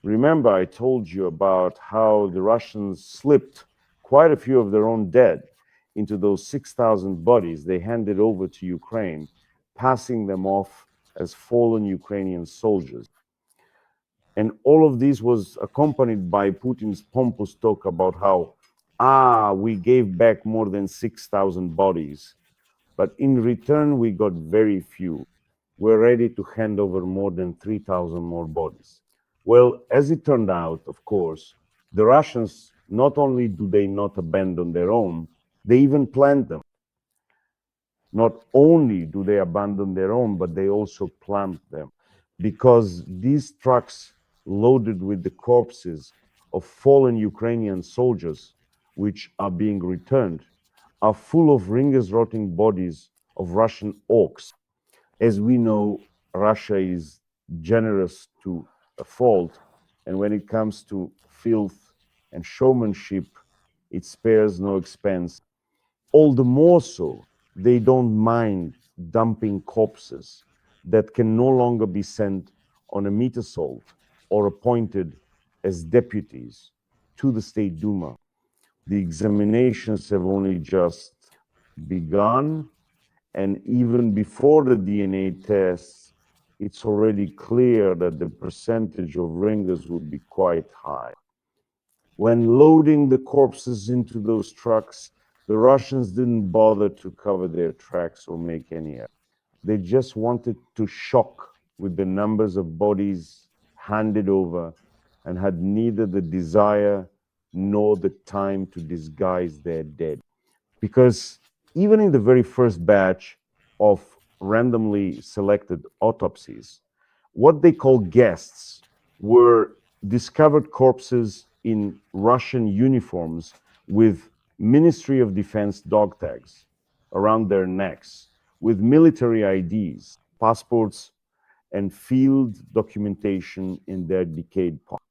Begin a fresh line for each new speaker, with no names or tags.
Remember, I told you about how the Russians slipped quite a few of their own dead into those 6,000 bodies they handed over to Ukraine, passing them off as fallen Ukrainian soldiers. And all of this was accompanied by Putin's pompous talk about how, we gave back more than 6,000 bodies, but in return, we got very few. We're ready to hand over more than 3,000 more bodies. Well, as it turned out, of course, the Russians, not only do they not abandon their own, they even plant them. Not only do they abandon their own, but they also plant them, because these trucks loaded with the corpses of fallen Ukrainian soldiers, which are being returned, are full of ringers rotting bodies of Russian orcs. As we know, Russia is generous to a fault, and when it comes to filth and showmanship, it spares no expense. All the more so, they don't mind dumping corpses that can no longer be sent on a meat assault or appointed as deputies to the State Duma. The examinations have only just begun, and even before the DNA tests, it's already clear that the percentage of ringers would be quite high. When loading the corpses into those trucks, the Russians didn't bother to cover their tracks or make any effort. They just wanted to shock with the numbers of bodies handed over and had neither the desire nor the time to disguise their dead. Because even in the very first batch of randomly selected autopsies, what they call guests were discovered corpses in Russian uniforms with Ministry of Defense dog tags around their necks, with military IDs, passports, and field documentation in their decayed parts.